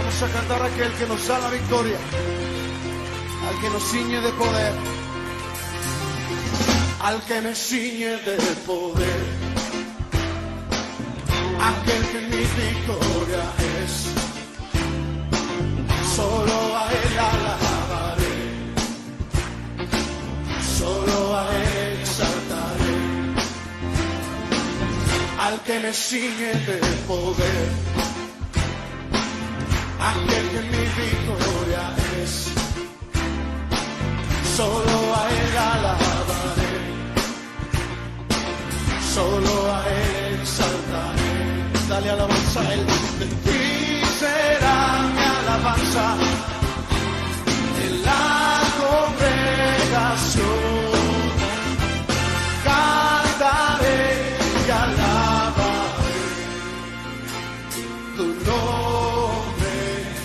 Vamos a cantar a aquel que nos da la victoria, al que nos ciñe de poder, al que me ciñe de poder, aquel que mi victoria es. Solo a él alabaré, solo a él exaltaré, al que me ciñe de poder, aquel que mi victoria es. Solo a él alabaré, solo a él exaltaré. Dale alabanza a él. De ti será mi alabanza en la congregación. Cantaré y alabaré tu nombre,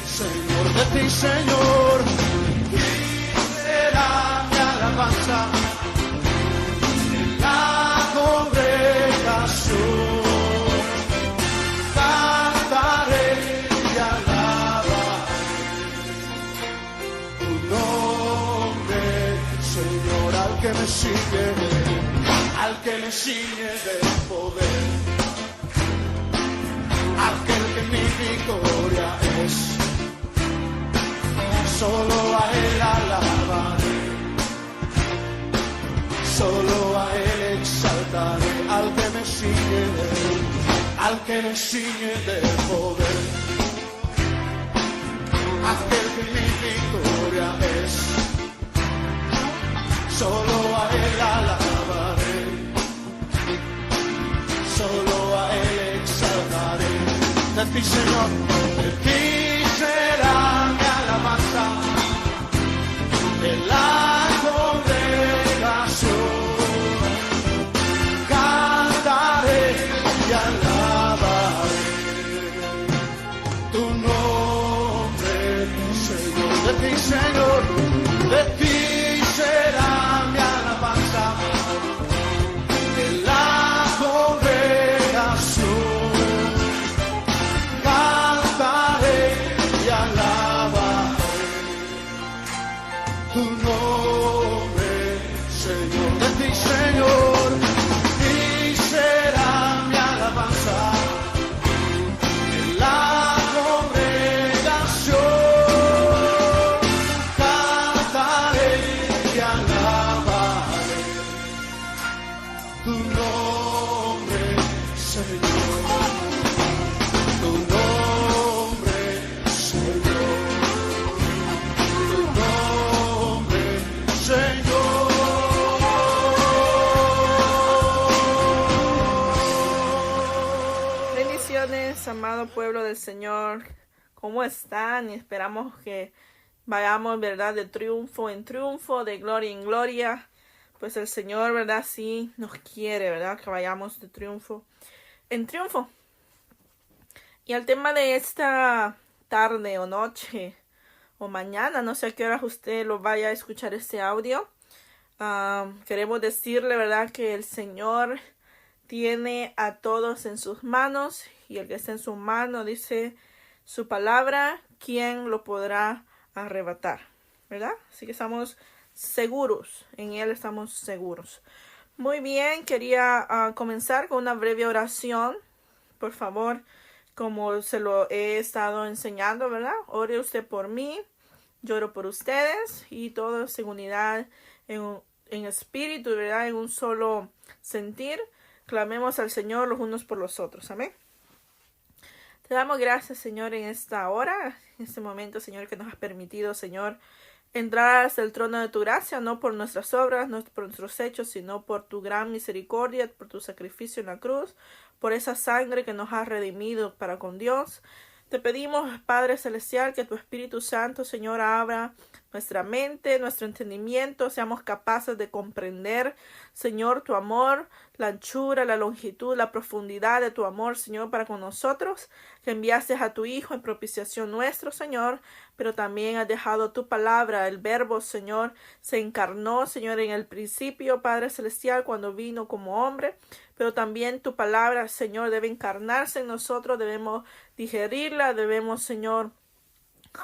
Señor. De ti, Señor, de ti será mi alabanza en la congregación. Cantaré y alabaré tu nombre, Señor. Al que me sigue, al que me ciñe de poder, aquel que mi victoria es. Solo a él alabaré, solo a él exaltaré. Al que me sigue, al que me ciñe de poder, aquel que mi victoria es. Solo a él alabaré, solo a él exaltaré. De ti, Señor, de ti será mi alabanza en la congregación. Cantaré y alabaré tu nombre, Señor. De ti, Señor, de ti será mi alabanza en la congregación. Cantaré y alabaré tu nombre, Señor. De ti, Señor, y será mi alabanza en la congregación. Cantaré y alabaré tu nombre, Señor. Tu nombre, Señor. Tu nombre, Señor. Bendiciones, amado pueblo del Señor. ¿Cómo están? Y esperamos que vayamos, ¿verdad?, de triunfo en triunfo, de gloria en gloria. Pues el Señor, ¿verdad?, sí nos quiere, ¿verdad?, que vayamos de triunfo en triunfo. Y el tema de esta tarde o noche o mañana, no sé a qué hora usted lo vaya a escuchar este audio, queremos decirle, ¿verdad?, que el Señor tiene a todos en sus manos, y el que está en su mano, dice su palabra, ¿quién lo podrá arrebatar? ¿Verdad? Así que estamos seguros, en Él estamos seguros. Muy bien, quería comenzar con una breve oración. Por favor, como se lo he estado enseñando, ¿verdad? Ore usted por mí, yo oro por ustedes, y todos en unidad, en espíritu, ¿verdad?, en un solo sentir. Clamemos al Señor los unos por los otros. Amén. Te damos gracias, Señor, en esta hora, en este momento, Señor, que nos has permitido, Señor, entrar hasta el trono de tu gracia, no por nuestras obras, no por nuestros hechos, sino por tu gran misericordia, por tu sacrificio en la cruz, por esa sangre que nos ha redimido para con Dios. Te pedimos, Padre Celestial, que tu Espíritu Santo, Señor, abra nuestra mente, nuestro entendimiento, seamos capaces de comprender, Señor, tu amor, la anchura, la longitud, la profundidad de tu amor, Señor, para con nosotros, que enviaste a tu Hijo en propiciación nuestro, Señor, pero también has dejado tu palabra, el Verbo, Señor, se encarnó, Señor, en el principio, Padre Celestial, cuando vino como hombre, pero también tu palabra, Señor, debe encarnarse en nosotros, debemos digerirla, debemos, Señor,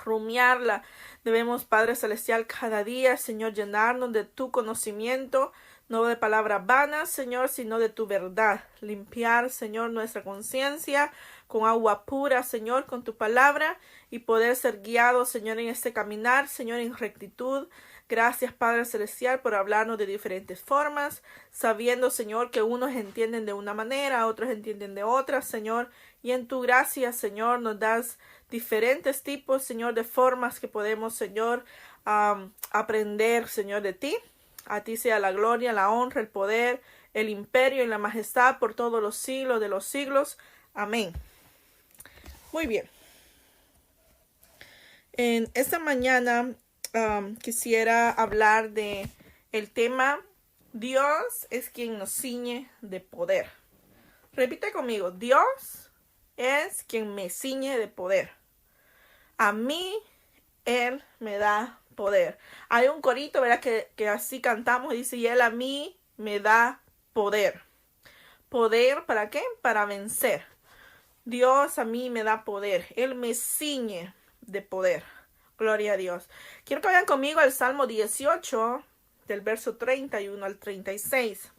rumiarla. Debemos, Padre Celestial, cada día, Señor, llenarnos de tu conocimiento, no de palabras vanas, Señor, sino de tu verdad. Limpiar, Señor, nuestra conciencia con agua pura, Señor, con tu palabra, y poder ser guiados, Señor, en este caminar, Señor, en rectitud. Gracias, Padre Celestial, por hablarnos de diferentes formas, sabiendo, Señor, que unos entienden de una manera, otros entienden de otra, Señor, y en tu gracia, Señor, nos das diferentes tipos, Señor, de formas que podemos, Señor, aprender, Señor, de ti. A ti sea la gloria, la honra, el poder, el imperio y la majestad por todos los siglos de los siglos. Amén. Muy bien. En esta mañana quisiera hablar de el tema Dios es quien nos ciñe de poder. Repite conmigo, Dios es quien me ciñe de poder. A mí, Él me da poder. Hay un corito, ¿verdad? Que así cantamos y dice, y Él a mí me da poder. ¿Poder para qué? Para vencer. Dios a mí me da poder. Él me ciñe de poder. Gloria a Dios. Quiero que vayan conmigo al Salmo 18, del verso 31 al 36.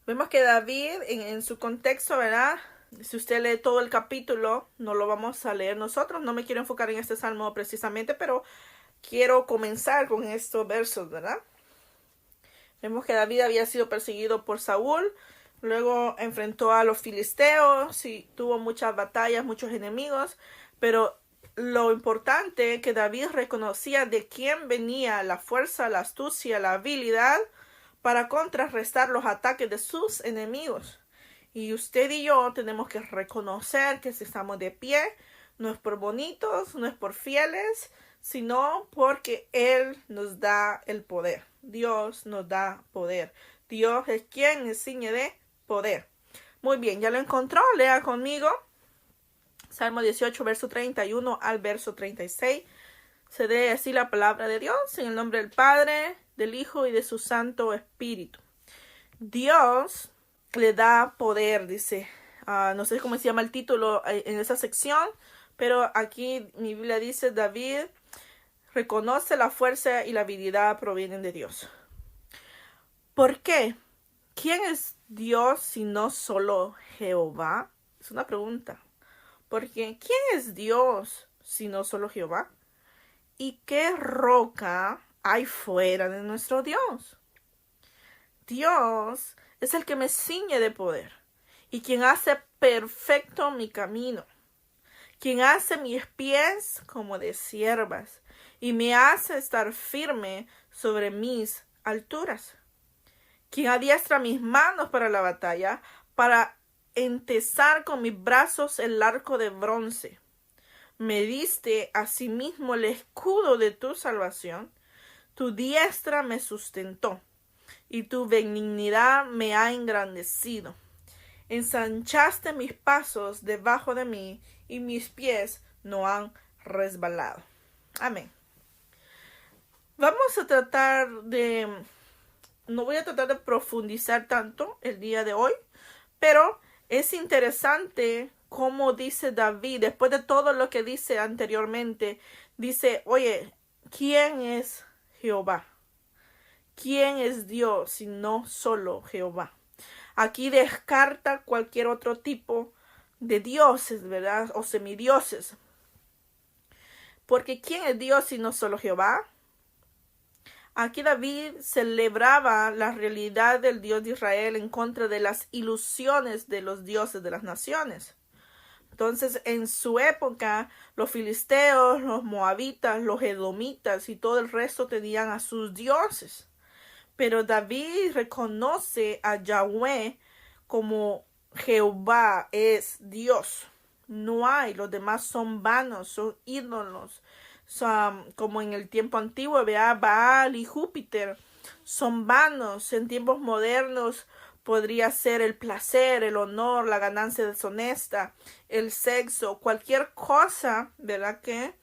Vemos que David, en su contexto, ¿verdad? Si usted lee todo el capítulo, no lo vamos a leer nosotros. No me quiero enfocar en este salmo precisamente, pero quiero comenzar con estos versos, ¿verdad? Vemos que David había sido perseguido por Saúl. Luego enfrentó a los filisteos y tuvo muchas batallas, muchos enemigos. Pero lo importante es que David reconocía de quién venía la fuerza, la astucia, la habilidad para contrarrestar los ataques de sus enemigos. Y usted y yo tenemos que reconocer que si estamos de pie, no es por bonitos, no es por fieles, sino porque Él nos da el poder. Dios nos da poder. Dios es quien nos ciñe de poder. Muy bien, ¿ya lo encontró? Lea conmigo. Salmo 18, verso 31 al verso 36. Se lee así la palabra de Dios en el nombre del Padre, del Hijo y de su Santo Espíritu. Dios le da poder, dice. No sé cómo se llama el título en esa sección, pero aquí mi Biblia dice, David reconoce la fuerza y la habilidad provienen de Dios. ¿Por qué? ¿Quién es Dios si no solo Jehová? Es una pregunta. Porque ¿quién es Dios si no solo Jehová? ¿Y qué roca hay fuera de nuestro Dios? Dios es el que me ciñe de poder y quien hace perfecto mi camino, quien hace mis pies como de ciervas y me hace estar firme sobre mis alturas, quien adiestra mis manos para la batalla, para entesar con mis brazos el arco de bronce. Me diste asimismo el escudo de tu salvación, tu diestra me sustentó y tu benignidad me ha engrandecido. Ensanchaste mis pasos debajo de mí y mis pies no han resbalado. Amén. Vamos a tratar de... No voy a tratar de profundizar tanto el día de hoy, pero es interesante cómo dice David, después de todo lo que dice anteriormente, dice, oye, ¿quién es Jehová? ¿Quién es Dios si no solo Jehová? Aquí descarta cualquier otro tipo de dioses, ¿verdad? O semidioses. Porque ¿quién es Dios si no solo Jehová? Aquí David celebraba la realidad del Dios de Israel en contra de las ilusiones de los dioses de las naciones. Entonces, en su época, los filisteos, los moabitas, los edomitas y todo el resto tenían a sus dioses. Pero David reconoce a Yahweh como Jehová es Dios. No hay, los demás son vanos, son ídolos. Como en el tiempo antiguo, vea, Baal y Júpiter son vanos. En tiempos modernos podría ser el placer, el honor, la ganancia deshonesta, el sexo, cualquier cosa, ¿verdad? Que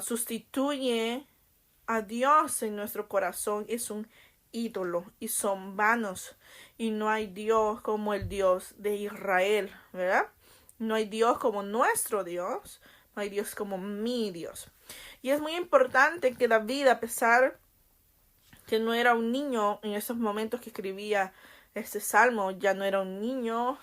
sustituye a Dios en nuestro corazón es un ídolo y son vanos. Y no hay Dios como el Dios de Israel, ¿verdad? No hay Dios como nuestro Dios, No hay Dios como mi Dios. Y es muy importante que David, a pesar que no era un niño en esos momentos que escribía este salmo, ya no era un niño,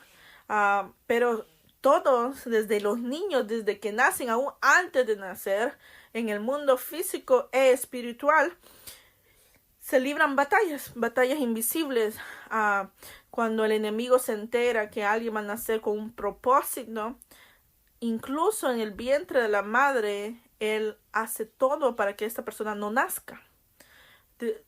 pero todos, desde los niños, desde que nacen, aún antes de nacer, en el mundo físico e espiritual, se libran batallas invisibles. Cuando el enemigo se entera que alguien va a nacer con un propósito, incluso en el vientre de la madre, él hace todo para que esta persona no nazca.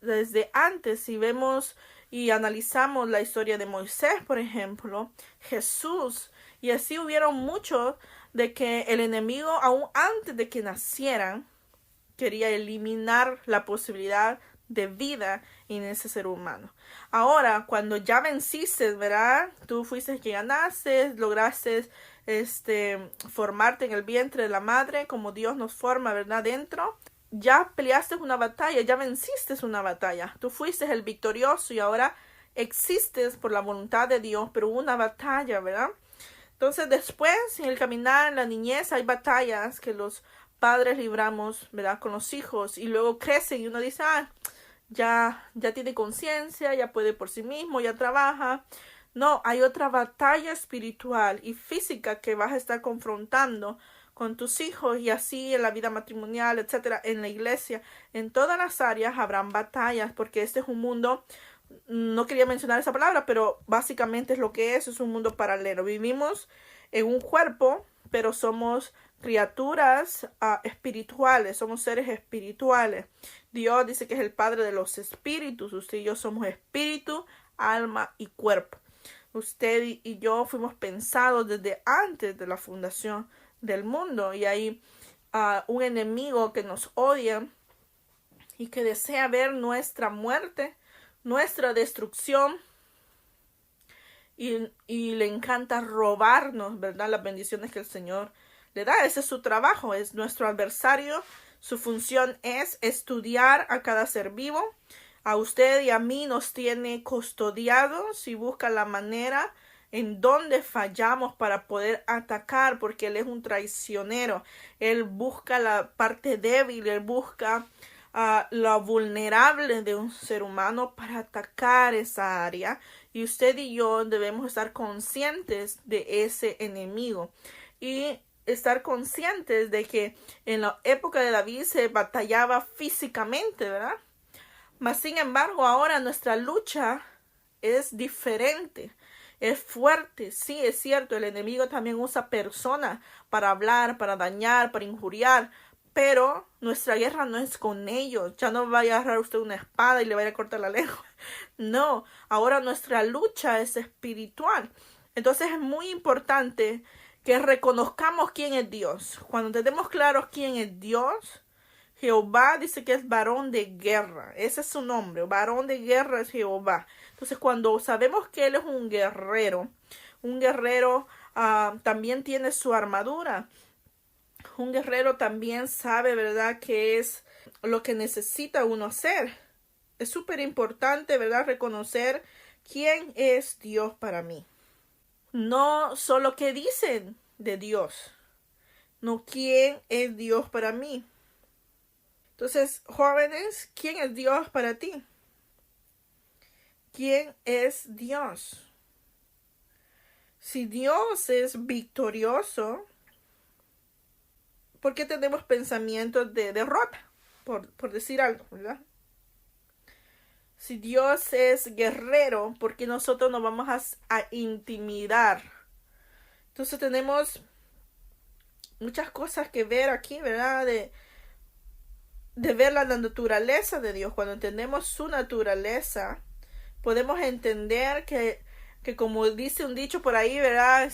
Desde antes, si vemos y analizamos la historia de Moisés, por ejemplo, Jesús, y así hubieron muchos de que el enemigo, aún antes de que nacieran, quería eliminar la posibilidad de vida en ese ser humano. Ahora, cuando ya venciste, ¿verdad? Tú fuiste que ganaste, lograste formarte en el vientre de la madre, como Dios nos forma, ¿verdad? Dentro. Ya peleaste una batalla, ya venciste una batalla. Tú fuiste el victorioso y ahora existes por la voluntad de Dios, pero una batalla, ¿verdad? Entonces después, en el caminar, en la niñez, hay batallas que los padres libramos, ¿verdad? Con los hijos, y luego crecen y uno dice, ya tiene conciencia, ya puede por sí mismo, ya trabaja. No, hay otra batalla espiritual y física que vas a estar confrontando con tus hijos, y así en la vida matrimonial, etcétera, en la iglesia, en todas las áreas habrán batallas, porque este es un mundo, no quería mencionar esa palabra, pero básicamente es lo que es un mundo paralelo. Vivimos en un cuerpo, pero somos criaturas espirituales, somos seres espirituales. Dios dice que es el Padre de los espíritus. Usted y yo somos espíritu, alma y cuerpo. Usted y yo fuimos pensados desde antes de la fundación del mundo, y hay un enemigo que nos odia y que desea ver nuestra muerte, nuestra destrucción, y le encanta robarnos, ¿verdad?, las bendiciones que el Señor le da. Ese es su trabajo, es nuestro adversario. Su función es estudiar a cada ser vivo. A usted y a mí nos tiene custodiados y busca la manera en donde fallamos para poder atacar, porque Él es un traicionero. Él busca la parte débil, Él busca lo vulnerable de un ser humano para atacar esa área. Y usted y yo debemos estar conscientes de ese enemigo y estar conscientes de que en la época de David se batallaba físicamente, ¿verdad? Mas sin embargo, ahora nuestra lucha es diferente. Es fuerte, sí, es cierto, el enemigo también usa personas para hablar, para dañar, para injuriar, pero nuestra guerra no es con ellos. Ya no vaya a agarrar usted una espada y le vaya a cortar la lengua. No, ahora nuestra lucha es espiritual. Entonces es muy importante que reconozcamos quién es Dios. Cuando tenemos claros quién es Dios, Jehová dice que es varón de guerra. Ese es su nombre, varón de guerra es Jehová. Entonces cuando sabemos que Él es un guerrero también tiene su armadura. Un guerrero también sabe, ¿verdad?, qué es lo que necesita uno hacer. Es súper importante, ¿verdad?, reconocer quién es Dios para mí. No solo qué dicen de Dios, no quién es Dios para mí. Entonces, jóvenes, ¿quién es Dios para ti? ¿Quién es Dios? Si Dios es victorioso, ¿por qué tenemos pensamientos de derrota? Por decir algo, ¿verdad? Si Dios es guerrero, ¿por qué nosotros nos vamos a intimidar? Entonces tenemos muchas cosas que ver aquí, ¿verdad? De ver la naturaleza de Dios. Cuando entendemos su naturaleza, podemos entender que como dice un dicho por ahí, ¿verdad?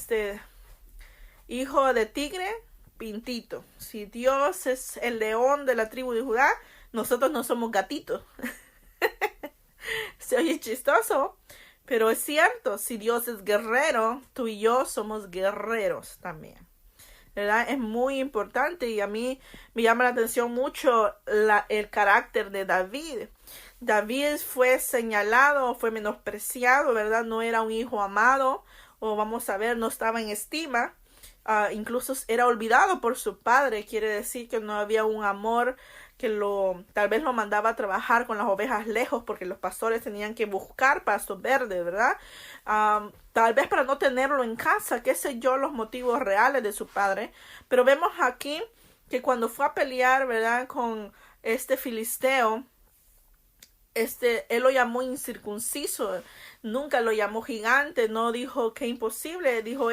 Hijo de tigre, pintito. Si Dios es el león de la tribu de Judá, nosotros no somos gatitos. Se oye chistoso, pero es cierto. Si Dios es guerrero, tú y yo somos guerreros también, ¿verdad? Es muy importante, y a mí me llama la atención mucho el carácter de David. David fue señalado, fue menospreciado, ¿verdad? No era un hijo amado, o vamos a ver, no estaba en estima. incluso era olvidado por su padre. Quiere decir que no había un amor que tal vez lo mandaba a trabajar con las ovejas lejos, porque los pastores tenían que buscar pastos verdes, ¿verdad? Tal vez para no tenerlo en casa, qué sé yo, los motivos reales de su padre. Pero vemos aquí que cuando fue a pelear, ¿verdad?, con este filisteo, él lo llamó incircunciso, nunca lo llamó gigante, no dijo que imposible, dijo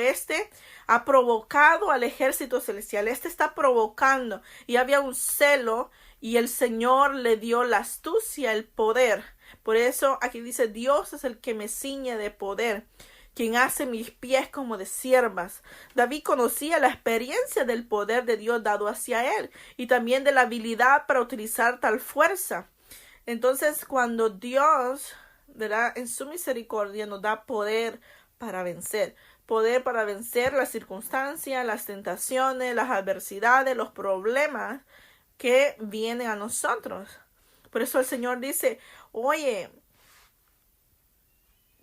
ha provocado al ejército celestial, está provocando, y había un celo, y el Señor le dio la astucia, el poder. Por eso aquí dice, Dios es el que me ciñe de poder, quien hace mis pies como de siervas. David conocía la experiencia del poder de Dios dado hacia él, y también de la habilidad para utilizar tal fuerza. Entonces, cuando Dios, ¿verdad?, en su misericordia nos da poder para vencer las circunstancias, las tentaciones, las adversidades, los problemas que vienen a nosotros. Por eso el Señor dice, oye,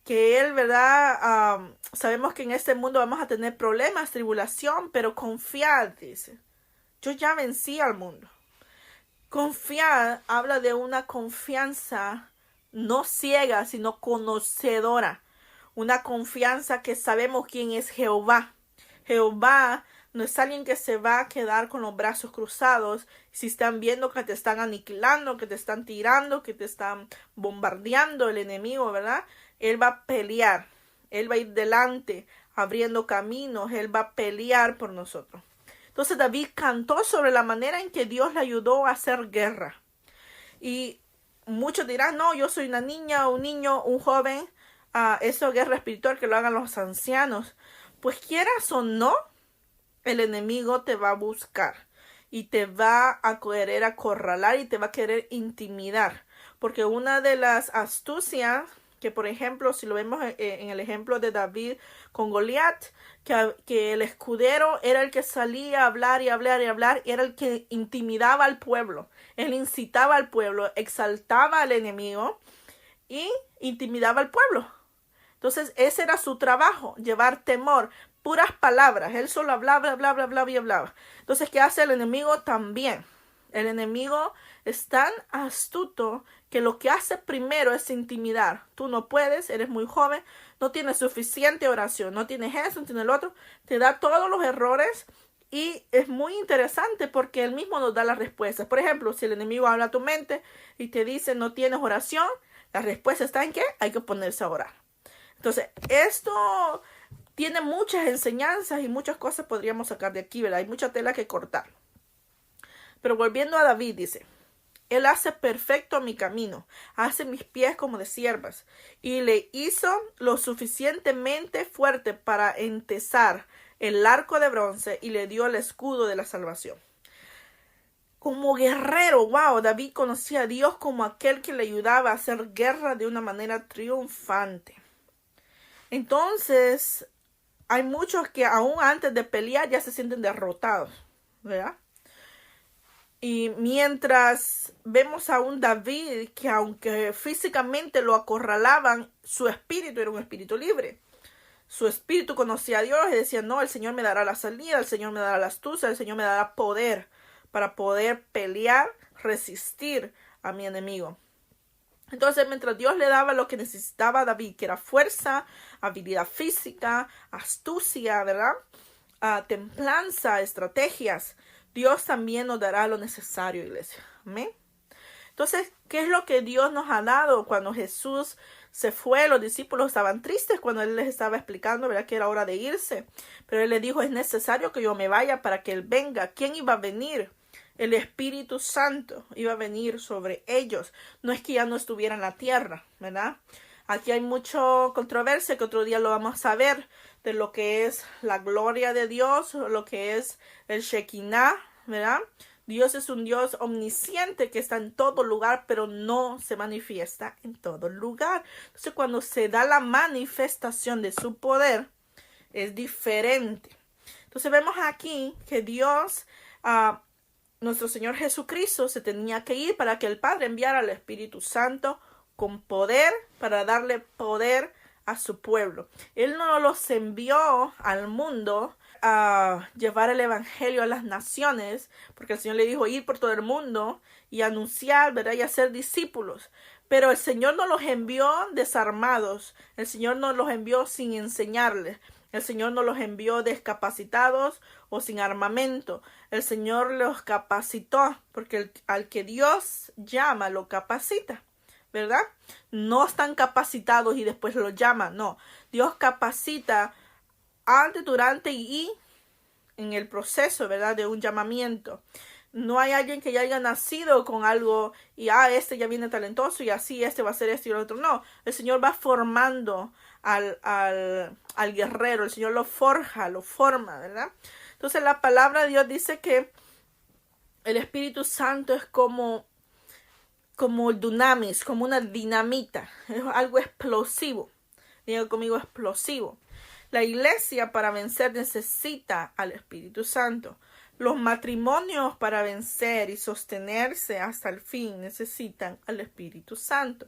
que Él, ¿verdad? Sabemos que en este mundo vamos a tener problemas, tribulación, pero confiad, dice. Yo ya vencí al mundo. Confiar habla de una confianza no ciega, sino conocedora. Una confianza que sabemos quién es Jehová. Jehová no es alguien que se va a quedar con los brazos cruzados si están viendo que te están aniquilando, que te están tirando, que te están bombardeando el enemigo, ¿verdad? Él va a pelear. Él va a ir delante, abriendo caminos. Él va a pelear por nosotros. Entonces David cantó sobre la manera en que Dios le ayudó a hacer guerra. Y muchos dirán, no, yo soy una niña, un niño, un joven. Eso es guerra espiritual, que lo hagan los ancianos. Pues quieras o no, el enemigo te va a buscar. Y te va a querer acorralar y te va a querer intimidar. Porque una de las astucias, que por ejemplo, si lo vemos en el ejemplo de David con Goliat, que el escudero era el que salía a hablar y hablar y hablar, era el que intimidaba al pueblo. Él incitaba al pueblo, exaltaba al enemigo y intimidaba al pueblo. Entonces ese era su trabajo, llevar temor, puras palabras. Él solo hablaba, hablaba y hablaba. Entonces, ¿qué hace el enemigo también? El enemigo es tan astuto que lo que hace primero es intimidar. Tú no puedes, eres muy joven, no tienes suficiente oración, no tienes eso, no tienes el otro. Te da todos los errores y es muy interesante porque él mismo nos da las respuestas. Por ejemplo, si el enemigo habla a tu mente y te dice no tienes oración, la respuesta está en que hay que ponerse a orar. Entonces, esto tiene muchas enseñanzas y muchas cosas podríamos sacar de aquí, ¿verdad? Hay mucha tela que cortar. Pero volviendo a David, dice, Él hace perfecto mi camino, hace mis pies como de siervas, y le hizo lo suficientemente fuerte para entesar el arco de bronce y le dio el escudo de la salvación. Como guerrero, wow, David conocía a Dios como aquel que le ayudaba a hacer guerra de una manera triunfante. Entonces, hay muchos que aún antes de pelear ya se sienten derrotados, ¿verdad? Y mientras vemos a un David que aunque físicamente lo acorralaban, su espíritu era un espíritu libre. Su espíritu conocía a Dios y decía, no, el Señor me dará la salida, el Señor me dará la astucia, el Señor me dará poder para poder pelear, resistir a mi enemigo. Entonces, mientras Dios le daba lo que necesitaba a David, que era fuerza, habilidad física, astucia, ¿verdad? Templanza, estrategias, Dios también nos dará lo necesario, iglesia. Amén. Entonces, ¿qué es lo que Dios nos ha dado? Cuando Jesús se fue, los discípulos estaban tristes cuando Él les estaba explicando, ¿verdad?, que era hora de irse. Pero Él les dijo, es necesario que yo me vaya para que Él venga. ¿Quién iba a venir? El Espíritu Santo iba a venir sobre ellos. No es que ya no estuviera en la tierra, ¿verdad? Aquí hay mucha controversia que otro día lo vamos a ver de lo que es la gloria de Dios, lo que es el Shekinah, ¿verdad? Dios es un Dios omnisciente que está en todo lugar, pero no se manifiesta en todo lugar. Entonces, cuando se da la manifestación de su poder, es diferente. Entonces, vemos aquí que Dios, nuestro Señor Jesucristo, se tenía que ir para que el Padre enviara al Espíritu Santo con poder, para darle poder a su pueblo. Él no los envió al mundo a llevar el evangelio a las naciones, porque el Señor le dijo ir por todo el mundo y anunciar, ¿verdad? Y hacer discípulos. Pero el Señor no los envió desarmados, el Señor no los envió sin enseñarles, el Señor no los envió discapacitados o sin armamento. El Señor los capacitó, porque al que Dios llama lo capacita, ¿verdad? No están capacitados y después los llama, no. Dios capacita antes, durante y en el proceso, ¿verdad? De un llamamiento. No hay alguien que ya haya nacido con algo y este ya viene talentoso y así este va a ser esto y el otro. No, el Señor va formando al guerrero, el Señor lo forja, lo forma, ¿verdad? Entonces la palabra de Dios dice que el Espíritu Santo es como el dunamis, como una dinamita, es algo explosivo. Diga conmigo, explosivo. La iglesia para vencer necesita al Espíritu Santo. Los matrimonios para vencer y sostenerse hasta el fin necesitan al Espíritu Santo.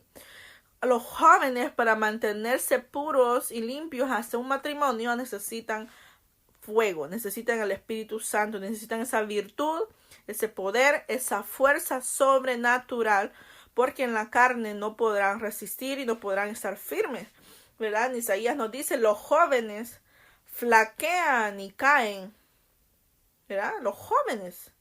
Los jóvenes para mantenerse puros y limpios hasta un matrimonio necesitan fuego, necesitan el Espíritu Santo, necesitan esa virtud, ese poder, esa fuerza sobrenatural, porque en la carne no podrán resistir y no podrán estar firmes, ¿verdad? En Isaías nos dice, los jóvenes flaquean y caen, ¿verdad? Los jóvenes.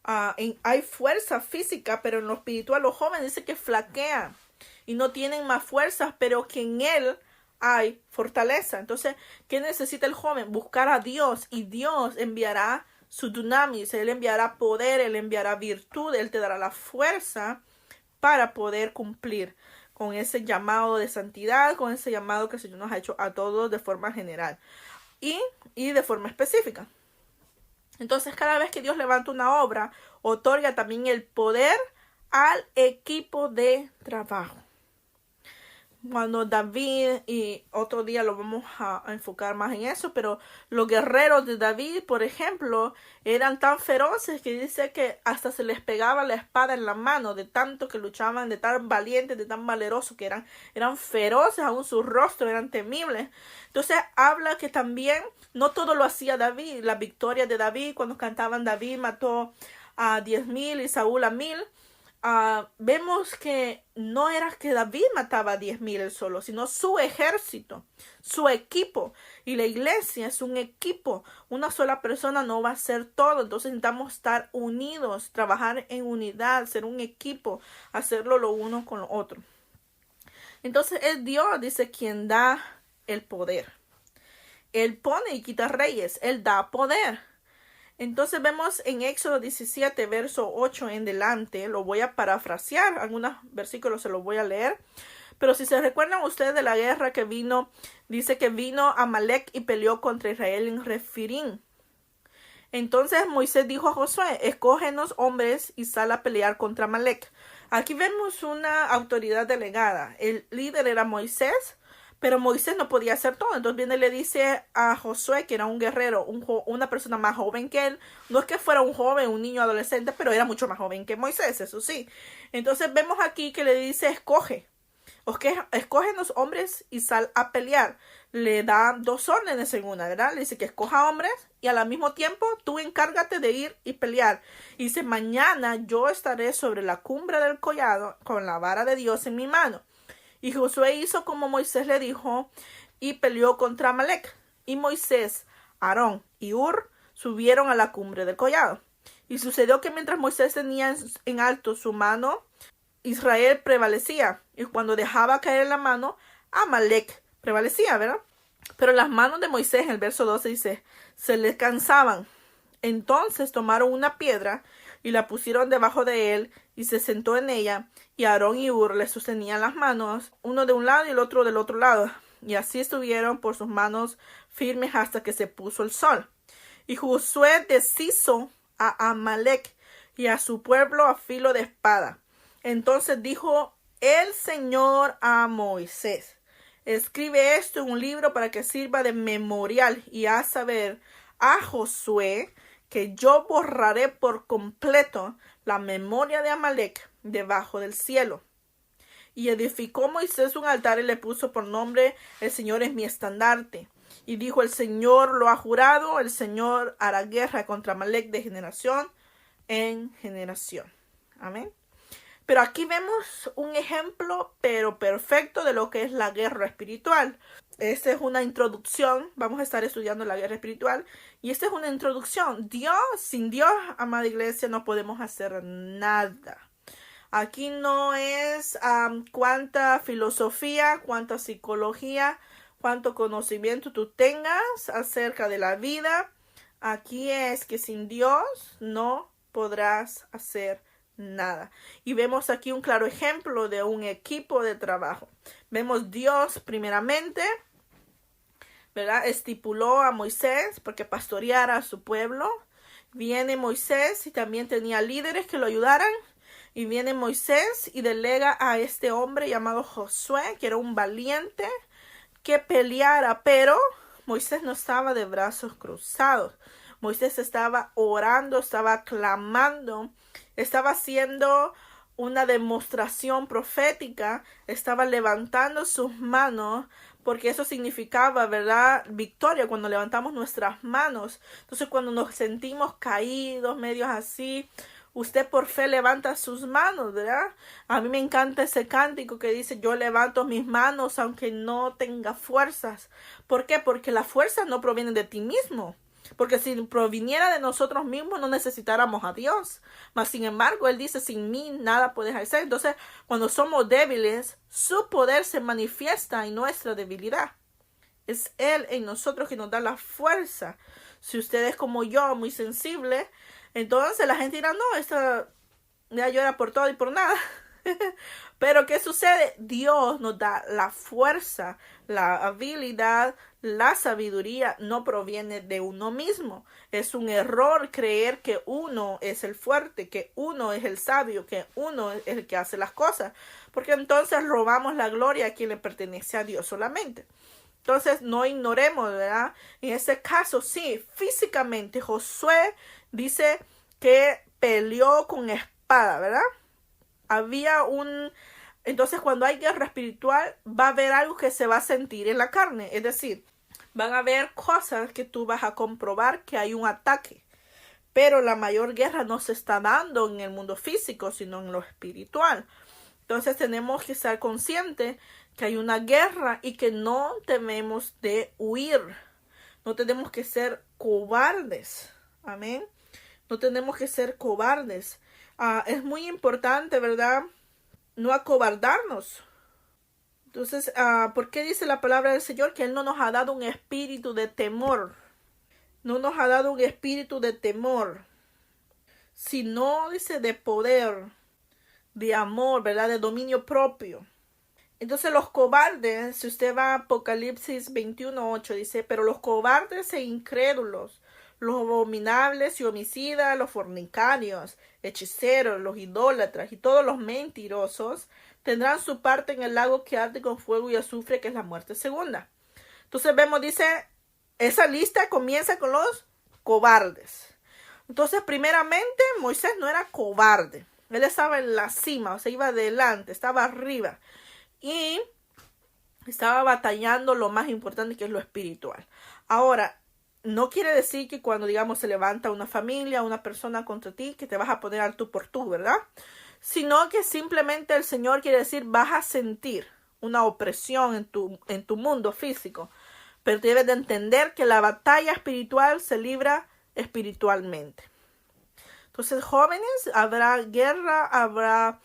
Hay fuerza física, pero en lo espiritual los jóvenes dice que flaquean y no tienen más fuerzas, pero que en él hay fortaleza. Entonces, ¿qué necesita el joven? Buscar a Dios, y Dios enviará su dunamis, Él enviará poder, Él enviará virtud, Él te dará la fuerza para poder cumplir con ese llamado de santidad, con ese llamado que el Señor nos ha hecho a todos de forma general y de forma específica. Entonces, cada vez que Dios levanta una obra, otorga también el poder al equipo de trabajo. Cuando David, y otro día lo vamos a enfocar más en eso, pero los guerreros de David, por ejemplo, eran tan feroces que dice que hasta se les pegaba la espada en la mano, de tanto que luchaban, de tan valientes, de tan valerosos que eran feroces, aún sus rostros eran temibles. Entonces habla que también no todo lo hacía David. Las victorias de David, cuando cantaban David mató a 10,000 y Saúl a 1,000. Vemos que no era que David mataba a 10,000 él solo, sino su ejército, su equipo. Y la iglesia es un equipo. Una sola persona no va a hacer todo. Entonces necesitamos estar unidos, trabajar en unidad, ser un equipo, hacerlo lo uno con lo otro. Entonces es Dios, dice, quien da el poder. Él pone y quita reyes. Él da poder. Entonces vemos en Éxodo 17, verso 8 en delante, lo voy a parafrasear, algunos versículos se los voy a leer, pero si se recuerdan ustedes de la guerra que vino, dice que vino Amalek y peleó contra Israel en Refirim. Entonces Moisés dijo a Josué, escógenos hombres y sal a pelear contra Amalek. Aquí vemos una autoridad delegada, el líder era Moisés, pero Moisés no podía hacer todo. Entonces viene y le dice a Josué, que era un guerrero, una persona más joven que él. No es que fuera un joven, un niño adolescente, pero era mucho más joven que Moisés, eso sí. Entonces vemos aquí que le dice, escógenos hombres y sal a pelear. Le da 2 órdenes en una, ¿verdad? Le dice que escoja hombres y al mismo tiempo tú encárgate de ir y pelear. Y dice, mañana yo estaré sobre la cumbre del collado con la vara de Dios en mi mano. Y Josué hizo como Moisés le dijo y peleó contra Amalek. Y Moisés, Aarón y Hur subieron a la cumbre del collado. Y sucedió que mientras Moisés tenía en alto su mano, Israel prevalecía. Y cuando dejaba caer la mano, Amalek prevalecía, ¿verdad? Pero las manos de Moisés, en el verso 12 dice, se le cansaban. Entonces tomaron una piedra y la pusieron debajo de él y se sentó en ella. Y Aarón y Hur le sostenían las manos, uno de un lado y el otro del otro lado. Y así estuvieron por sus manos firmes hasta que se puso el sol. Y Josué deshizo a Amalek y a su pueblo a filo de espada. Entonces dijo el Señor a Moisés, escribe esto en un libro para que sirva de memorial y haz saber a Josué que yo borraré por completo la memoria de Amalek debajo del cielo. Y edificó Moisés un altar y le puso por nombre, el Señor es mi estandarte. Y dijo, el Señor lo ha jurado, el Señor hará guerra contra Amalek de generación en generación. Amén. Pero aquí vemos un ejemplo, pero perfecto, de lo que es la guerra espiritual. Esta es una introducción. Vamos a estar estudiando la guerra espiritual. Y esta es una introducción. Sin Dios, amada iglesia, no podemos hacer nada. Aquí no es cuánta filosofía, cuánta psicología, cuánto conocimiento tú tengas acerca de la vida. Aquí es que sin Dios no podrás hacer nada. Y vemos aquí un claro ejemplo de un equipo de trabajo. Vemos Dios primeramente, ¿verdad? Estipuló a Moisés porque pastoreara a su pueblo. Viene Moisés y también tenía líderes que lo ayudaran. Y viene Moisés y delega a este hombre llamado Josué, que era un valiente, que peleara, pero Moisés no estaba de brazos cruzados. Moisés estaba orando, estaba clamando, estaba haciendo una demostración profética, estaba levantando sus manos, porque eso significaba, ¿verdad?, victoria, cuando levantamos nuestras manos. Entonces, cuando nos sentimos caídos, medios así, usted por fe levanta sus manos, ¿verdad? A mí me encanta ese cántico que dice, yo levanto mis manos aunque no tenga fuerzas. ¿Por qué? Porque la fuerza no proviene de ti mismo. Porque si proviniera de nosotros mismos no necesitáramos a Dios. Mas sin embargo, Él dice, sin mí nada puedes hacer. Entonces, cuando somos débiles, su poder se manifiesta en nuestra debilidad. Es Él en nosotros que nos da la fuerza. Si usted es como yo, muy sensible, entonces la gente dirá, no, esta ya llora por todo y por nada. Pero ¿qué sucede? Dios nos da la fuerza, la habilidad, la sabiduría. No proviene de uno mismo. Es un error creer que uno es el fuerte, que uno es el sabio, que uno es el que hace las cosas. Porque entonces robamos la gloria a quien le pertenece a Dios solamente. Entonces no ignoremos, ¿verdad? En este caso, sí, físicamente Josué dice que peleó con espada, ¿verdad? Entonces cuando hay guerra espiritual va a haber algo que se va a sentir en la carne. Es decir, van a haber cosas que tú vas a comprobar que hay un ataque. Pero la mayor guerra no se está dando en el mundo físico, sino en lo espiritual. Entonces tenemos que estar conscientes que hay una guerra y que no debemos de huir. No tenemos que ser cobardes. Amén. No tenemos que ser cobardes. Es muy importante, ¿verdad?, no acobardarnos. Entonces, ¿por qué dice la palabra del Señor que Él no nos ha dado un espíritu de temor? No nos ha dado un espíritu de temor, sino, dice, de poder, de amor, ¿verdad?, de dominio propio. Entonces los cobardes, si usted va a Apocalipsis 21:8, dice, pero los cobardes e incrédulos, los abominables y homicidas, los fornicarios, hechiceros, los idólatras y todos los mentirosos tendrán su parte en el lago que arde con fuego y azufre, que es la muerte segunda. Entonces vemos, dice, esa lista comienza con los cobardes. Entonces, primeramente, Moisés no era cobarde. Él estaba en la cima, o sea, iba adelante, estaba arriba. Y estaba batallando lo más importante, que es lo espiritual. Ahora, no quiere decir que cuando, digamos, se levanta una familia, una persona contra ti, que te vas a poner al tú por tú, ¿verdad? Sino que simplemente el Señor quiere decir, vas a sentir una opresión en tu mundo físico. Pero debes de entender que la batalla espiritual se libra espiritualmente. Entonces, jóvenes, habrá guerra, habrá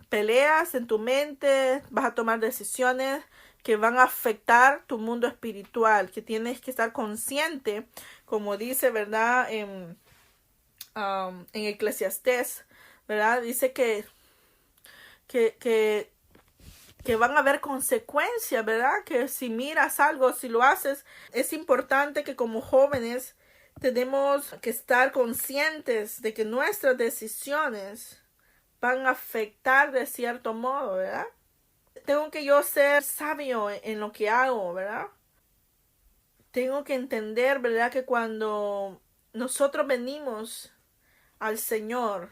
peleas en tu mente, vas a tomar decisiones que van a afectar tu mundo espiritual, que tienes que estar consciente, como dice, ¿verdad?, en Eclesiastés, ¿verdad? Dice que van a haber consecuencias, ¿verdad? Que si miras algo, si lo haces, es importante que como jóvenes tenemos que estar conscientes de que nuestras decisiones van a afectar de cierto modo, ¿verdad? Tengo que yo ser sabio en lo que hago, ¿verdad? Tengo que entender, ¿verdad?, que cuando nosotros venimos al Señor,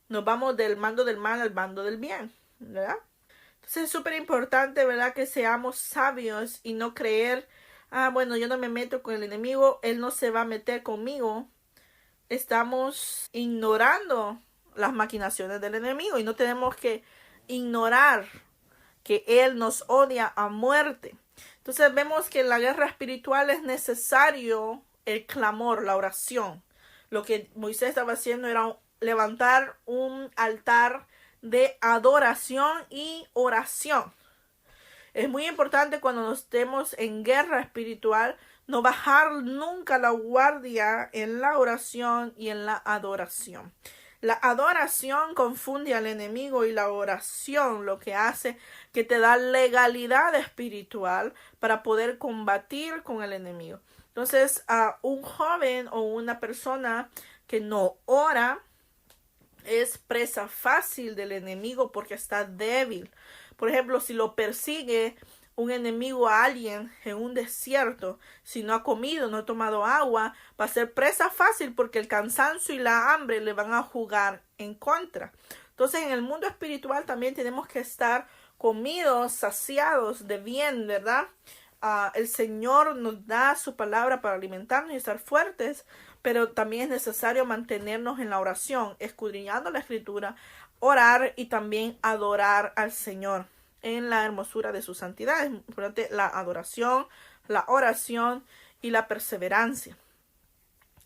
nos vamos del mando del mal al mando del bien, ¿verdad? Entonces es súper importante, ¿verdad?, que seamos sabios y no creer bueno, yo no me meto con el enemigo, él no se va a meter conmigo. Estamos ignorando las maquinaciones del enemigo y no tenemos que ignorar que él nos odia a muerte. Entonces vemos que en la guerra espiritual es necesario el clamor, la oración. Lo que Moisés estaba haciendo era levantar un altar de adoración y oración. Es muy importante cuando nos estemos en guerra espiritual no bajar nunca la guardia en la oración y en la adoración. La adoración confunde al enemigo y la oración lo que hace que te da legalidad espiritual para poder combatir con el enemigo. Entonces, a un joven o una persona que no ora es presa fácil del enemigo porque está débil. Por ejemplo, si lo persigue un enemigo a alguien en un desierto, si no ha comido, no ha tomado agua, va a ser presa fácil porque el cansancio y la hambre le van a jugar en contra. Entonces, en el mundo espiritual también tenemos que estar comidos, saciados de bien, ¿verdad? El Señor nos da su palabra para alimentarnos y estar fuertes, pero también es necesario mantenernos en la oración, escudriñando la Escritura, orar y también adorar al Señor en la hermosura de su santidad. Es importante la adoración, la oración y la perseverancia.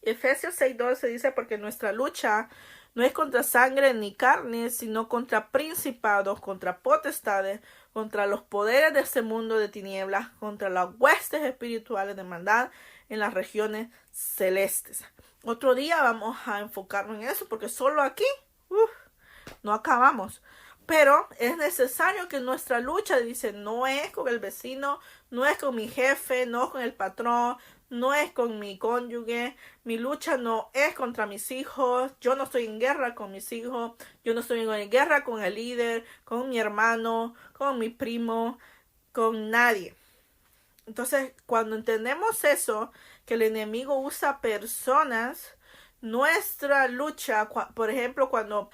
Efesios 6:12 dice: porque nuestra lucha no es contra sangre ni carne, sino contra principados, contra potestades, contra los poderes de este mundo de tinieblas, contra las huestes espirituales de maldad en las regiones celestes. Otro día vamos a enfocarnos en eso, porque solo aquí no acabamos. Pero es necesario que nuestra lucha, dice, no es con el vecino, no es con mi jefe, no es con el patrón, no es con mi cónyuge. Mi lucha no es contra mis hijos. Yo no estoy en guerra con mis hijos. Yo no estoy en guerra con el líder, con mi hermano, con mi primo, con nadie. Entonces, cuando entendemos eso, que el enemigo usa personas, nuestra lucha, por ejemplo, cuando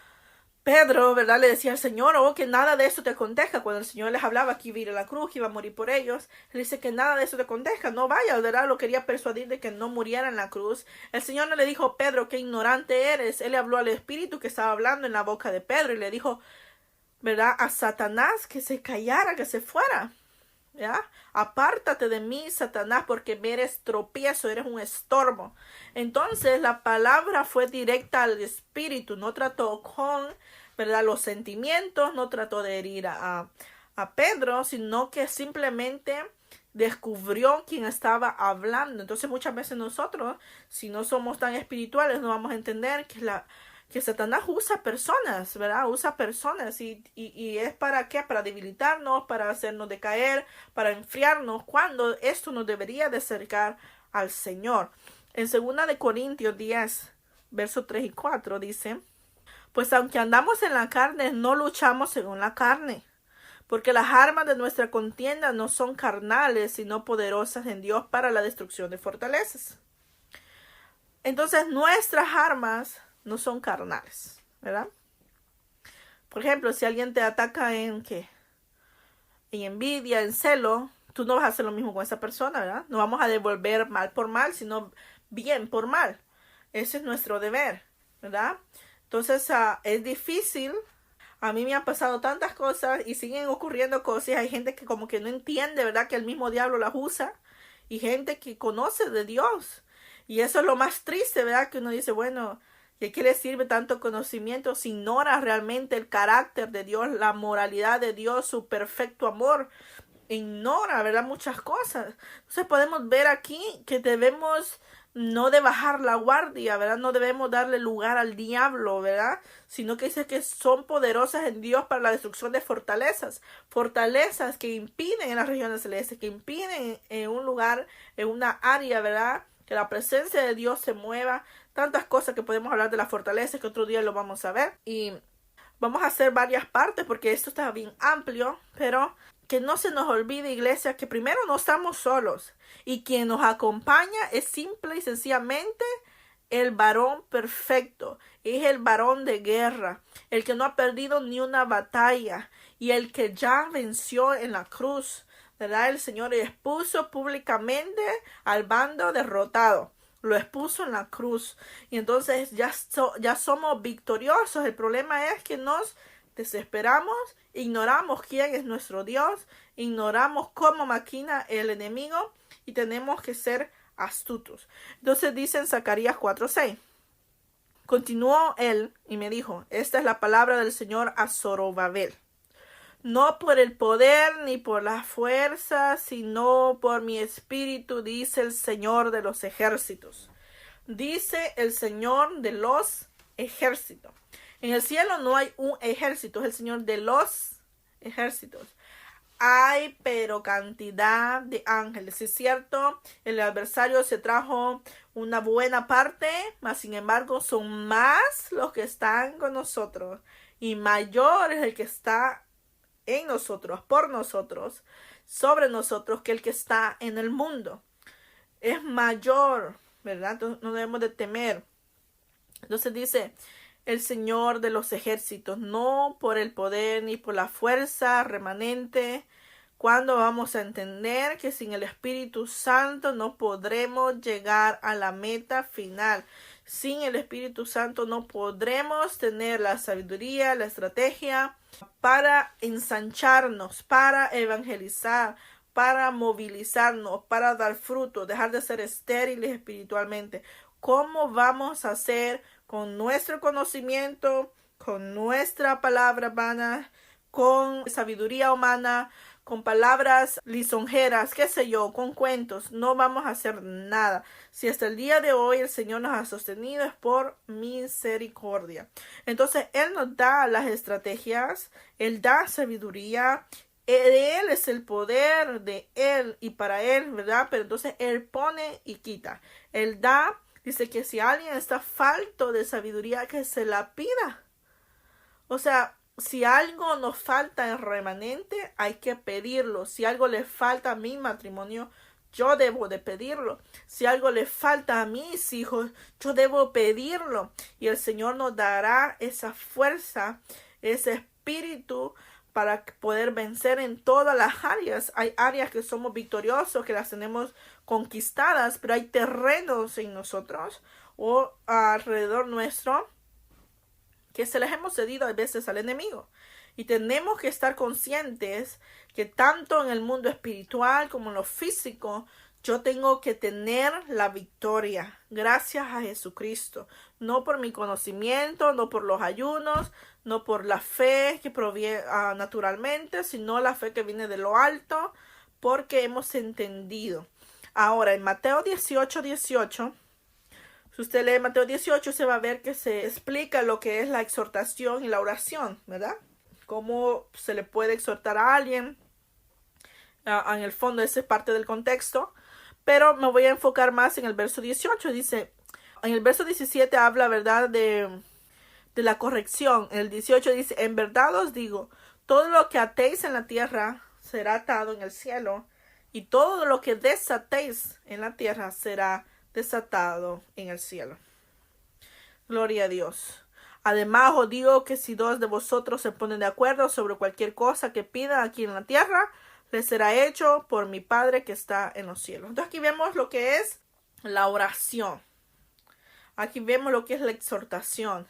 Pedro, ¿verdad?, le decía al Señor, que nada de eso te acontezca. Cuando el Señor les hablaba que iba a ir a la cruz, que iba a morir por ellos, él dice que nada de eso te acontezca, no vaya, ¿verdad? Lo quería persuadir de que no muriera en la cruz. El Señor no le dijo: Pedro, qué ignorante eres. Él le habló al Espíritu que estaba hablando en la boca de Pedro y le dijo, ¿verdad?, a Satanás que se callara, que se fuera. ¿Ya? Apártate de mí, Satanás, porque me eres tropiezo, eres un estorbo. Entonces la palabra fue directa al espíritu, no trató con, ¿verdad?, los sentimientos, no trató de herir a Pedro, sino que simplemente descubrió quién estaba hablando. Entonces muchas veces nosotros, si no somos tan espirituales, no vamos a entender que Satanás usa personas, ¿verdad? Usa personas y es ¿para qué? Para debilitarnos, para hacernos decaer, para enfriarnos, cuando esto nos debería de acercar al Señor. En 2 de Corintios 10, versos 3 y 4 dice: pues aunque andamos en la carne, no luchamos según la carne, porque las armas de nuestra contienda no son carnales, sino poderosas en Dios para la destrucción de fortalezas. Entonces nuestras armas no son carnales, ¿verdad? Por ejemplo, si alguien te ataca en envidia, en celo, tú no vas a hacer lo mismo con esa persona, ¿verdad? No vamos a devolver mal por mal, sino bien por mal. Ese es nuestro deber, ¿verdad? Entonces, es difícil. A mí me han pasado tantas cosas y siguen ocurriendo cosas. Hay gente que como que no entiende, ¿verdad?, que el mismo diablo las usa. Y gente que conoce de Dios. Y eso es lo más triste, ¿verdad? Que uno dice, bueno, ¿y a qué le sirve tanto conocimiento si ignora realmente el carácter de Dios, la moralidad de Dios, su perfecto amor? Ignora, ¿verdad?, muchas cosas. Entonces podemos ver aquí que debemos no de bajar la guardia, ¿verdad? No debemos darle lugar al diablo, ¿verdad? Sino que dice que son poderosas en Dios para la destrucción de fortalezas. Fortalezas que impiden en las regiones celestes, que impiden en un lugar, en una área, ¿verdad?, que la presencia de Dios se mueva. Tantas cosas que podemos hablar de las fortalezas que otro día lo vamos a ver. Y vamos a hacer varias partes porque esto está bien amplio, pero que no se nos olvide, iglesia, que primero no estamos solos y quien nos acompaña es simple y sencillamente el varón perfecto, es el varón de guerra, el que no ha perdido ni una batalla y el que ya venció en la cruz, ¿verdad? El Señor expuso públicamente al bando derrotado. Lo expuso en la cruz. Y entonces ya somos victoriosos. El problema es que nos desesperamos, ignoramos quién es nuestro Dios, ignoramos cómo maquina el enemigo y tenemos que ser astutos. Entonces dice en Zacarías 4:6. Continuó él y me dijo, esta es la palabra del Señor a Zorobabel. No por el poder ni por la fuerza, sino por mi espíritu, dice el Señor de los ejércitos. Dice el Señor de los ejércitos. En el cielo no hay un ejército, es el Señor de los ejércitos. Hay pero cantidad de ángeles. Es cierto, el adversario se trajo una buena parte, mas sin embargo son más los que están con nosotros. Y mayor es el que está en nosotros, por nosotros, sobre nosotros, que el que está en el mundo. Es mayor, ¿verdad? Entonces no debemos de temer. Entonces dice el Señor de los ejércitos, no por el poder ni por la fuerza remanente. ¿Cuándo vamos a entender que sin el Espíritu Santo no podremos llegar a la meta final? Sin el Espíritu Santo no podremos tener la sabiduría, la estrategia para ensancharnos, para evangelizar, para movilizarnos, para dar fruto, dejar de ser estériles espiritualmente. ¿Cómo vamos a hacer con nuestro conocimiento, con nuestra palabra vana, con sabiduría humana, con palabras lisonjeras, qué sé yo, con cuentos? No vamos a hacer nada. Si hasta el día de hoy el Señor nos ha sostenido es por misericordia. Entonces Él nos da las estrategias, Él da sabiduría, de Él es el poder, de Él y para Él, ¿verdad? Pero entonces Él pone y quita. Él da, dice que si alguien está falto de sabiduría, que se la pida. O sea, si algo nos falta en remanente, hay que pedirlo. Si algo le falta a mi matrimonio, yo debo de pedirlo. Si algo le falta a mis hijos, yo debo pedirlo. Y el Señor nos dará esa fuerza, ese espíritu para poder vencer en todas las áreas. Hay áreas que somos victoriosos, que las tenemos conquistadas, pero hay terrenos en nosotros o alrededor nuestro que se les hemos cedido a veces al enemigo. Y tenemos que estar conscientes que tanto en el mundo espiritual como en lo físico, yo tengo que tener la victoria gracias a Jesucristo. No por mi conocimiento, no por los ayunos, no por la fe que proviene naturalmente, sino la fe que viene de lo alto, porque hemos entendido. Ahora, en Mateo 18:18, si usted lee Mateo 18, se va a ver que se explica lo que es la exhortación y la oración, ¿verdad? Cómo se le puede exhortar a alguien. En el fondo, esa es parte del contexto. Pero me voy a enfocar más en el verso 18. Dice, en el verso 17 habla, ¿verdad?, de la corrección. En el 18 dice, en verdad os digo, todo lo que atéis en la tierra será atado en el cielo, y todo lo que desatéis en la tierra será desatado en el cielo. Gloria a Dios. Además os digo que si dos de vosotros se ponen de acuerdo sobre cualquier cosa que pidan aquí en la tierra, les será hecho por mi Padre que está en los cielos. Entonces aquí vemos lo que es la oración. Aquí vemos lo que es la exhortación.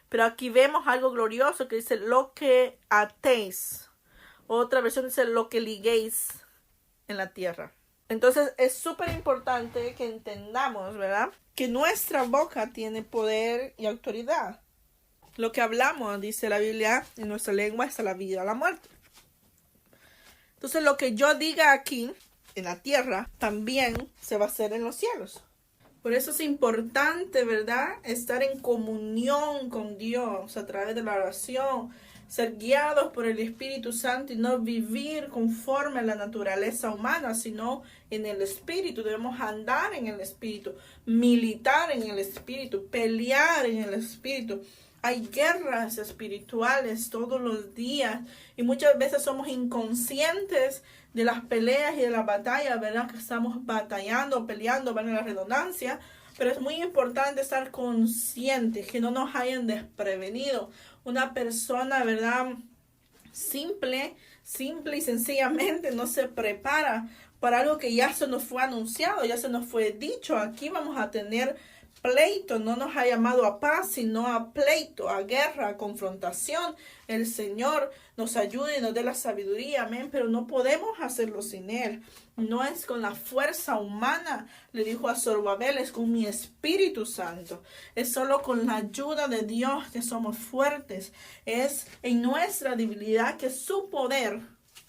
Pero aquí vemos algo glorioso que dice lo que atéis. Otra versión dice lo que liguéis en la tierra. Entonces es súper importante que entendamos, ¿verdad?, que nuestra boca tiene poder y autoridad. Lo que hablamos, dice la Biblia, en nuestra lengua está la vida o la muerte. Entonces lo que yo diga aquí, en la tierra, también se va a hacer en los cielos. Por eso es importante, ¿verdad?, estar en comunión con Dios a través de la oración, ser guiados por el Espíritu Santo y no vivir conforme a la naturaleza humana, sino en el Espíritu. Debemos andar en el Espíritu, militar en el Espíritu, pelear en el Espíritu. Hay guerras espirituales todos los días y muchas veces somos inconscientes de las peleas y de las batallas, ¿verdad?, que estamos batallando, peleando, van en la redundancia. Pero es muy importante estar conscientes, que no nos hayan desprevenido. Una persona, ¿verdad?, simple simple y sencillamente no se prepara para algo que ya se nos fue anunciado, ya se nos fue dicho. Aquí vamos a tener pleito, no nos ha llamado a paz, sino a pleito, a guerra, a confrontación. El Señor nos ayude y nos dé la sabiduría, amén, pero no podemos hacerlo sin Él. No es con la fuerza humana, le dijo a Zorobabel, es con mi Espíritu Santo. Es solo con la ayuda de Dios que somos fuertes. Es en nuestra debilidad que su poder,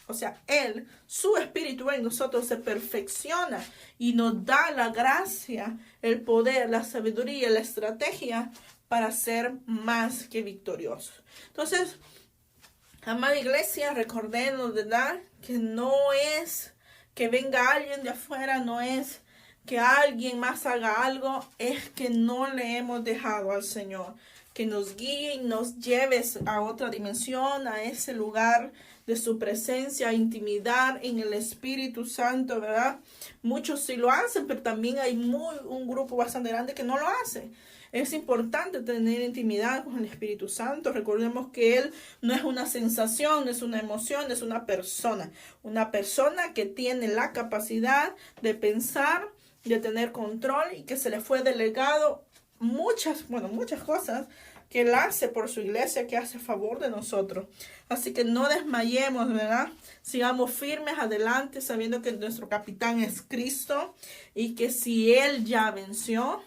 o sea, Él, su Espíritu en nosotros se perfecciona y nos da la gracia, el poder, la sabiduría, la estrategia para ser más que victoriosos. Entonces, amada iglesia, recordemos, ¿verdad?, que no es que venga alguien de afuera, no es que alguien más haga algo, es que no le hemos dejado al Señor que nos guíe y nos lleve a otra dimensión, a ese lugar de su presencia, a intimidar en el Espíritu Santo, ¿verdad? Muchos sí lo hacen, pero también hay un grupo bastante grande que no lo hace. Es importante tener intimidad con el Espíritu Santo. Recordemos que Él no es una sensación, no es una emoción, es una persona. Una persona que tiene la capacidad de pensar, de tener control y que se le fue delegado muchas cosas que Él hace por su iglesia, que hace a favor de nosotros. Así que no desmayemos, ¿verdad? Sigamos firmes adelante, sabiendo que nuestro capitán es Cristo y que si Él ya venció,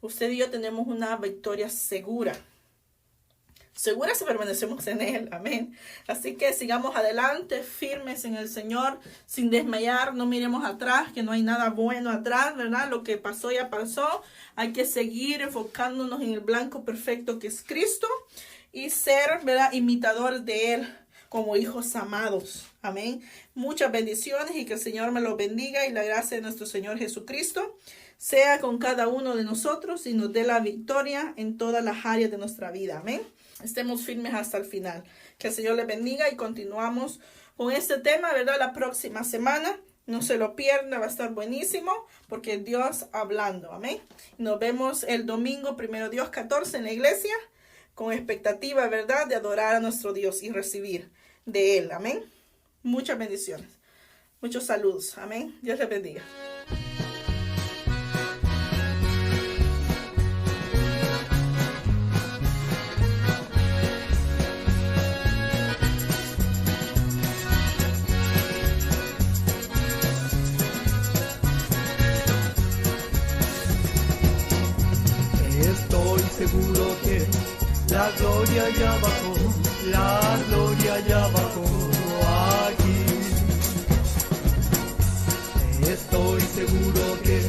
usted y yo tenemos una victoria segura. Segura si permanecemos en Él. Amén. Así que sigamos adelante, firmes en el Señor, sin desmayar. No miremos atrás, que no hay nada bueno atrás, ¿verdad? Lo que pasó ya pasó. Hay que seguir enfocándonos en el blanco perfecto que es Cristo y ser, ¿verdad?, imitadores de Él como hijos amados. Amén. Muchas bendiciones y que el Señor me los bendiga y la gracia de nuestro Señor Jesucristo sea con cada uno de nosotros y nos dé la victoria en todas las áreas de nuestra vida. Amén. Estemos firmes hasta el final. Que el Señor les bendiga y continuamos con este tema, ¿verdad?, la próxima semana. No se lo pierda, va a estar buenísimo porque Dios hablando. Amén. Nos vemos el domingo, primero Dios 14 en la iglesia, con expectativa, ¿verdad?, de adorar a nuestro Dios y recibir de Él. Amén. Muchas bendiciones. Muchos saludos. Amén. Dios les bendiga. Estoy seguro que la gloria ya bajó, la gloria ya bajó aquí. Estoy seguro que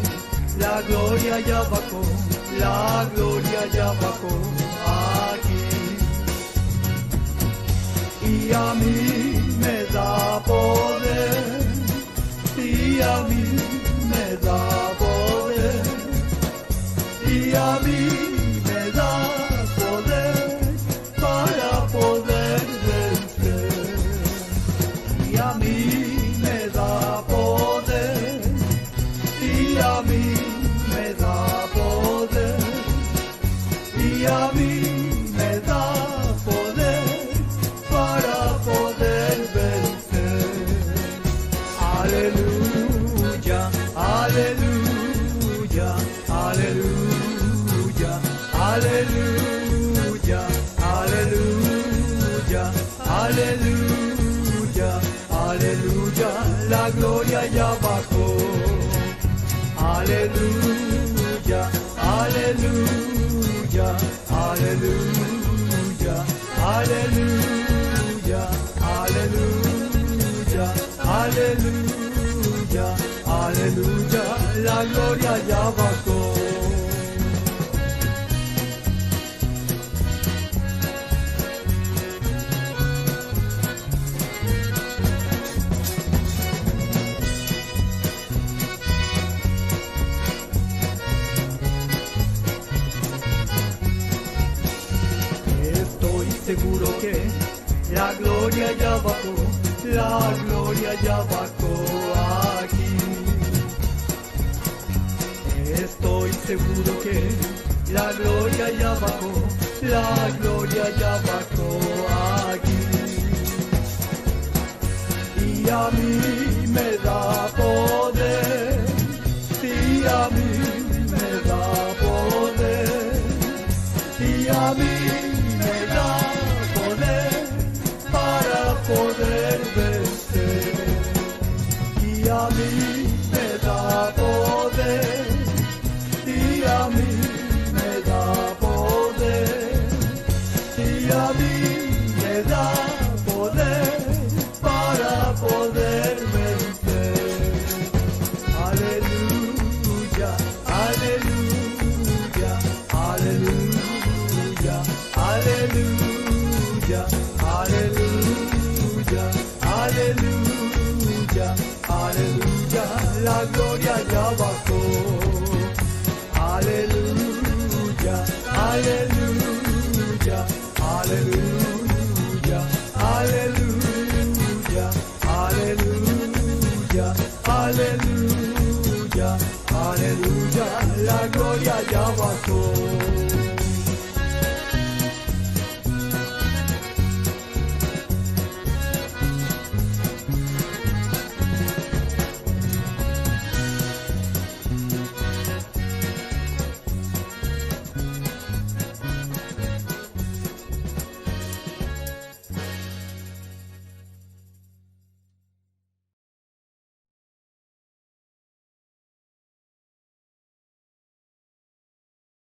la gloria ya bajó, la gloria ya bajó aquí. Y a mí me da poder, y a mí me da poder, y a mí me da poder para poder vencer. Y a mí me da poder, y a mí me da poder, y a mí me da poder para poder vencer. Aleluya, aleluya, aleluya, aleluya, aleluya, aleluya, aleluya, la gloria ya bajó. Aleluya, aleluya, aleluya, aleluya, aleluya, aleluya, aleluya, la gloria ya bajó. Seguro que la gloria ya bajó, la gloria ya bajó aquí. Estoy seguro que la gloria ya bajó, la gloria ya bajó aquí. y a mí me da poder, y a mí me da poder, y a mí me da poder para poder vencer, y a mí me da poder, y a mí me da poder, y a mí me da poder para poder vencer. Aleluya, aleluya, aleluya, aleluya, aleluya, aleluya, aleluya, la gloria ya bajó. Aleluya, aleluya, aleluya, aleluya, aleluya, aleluya, aleluya, la gloria ya bajó.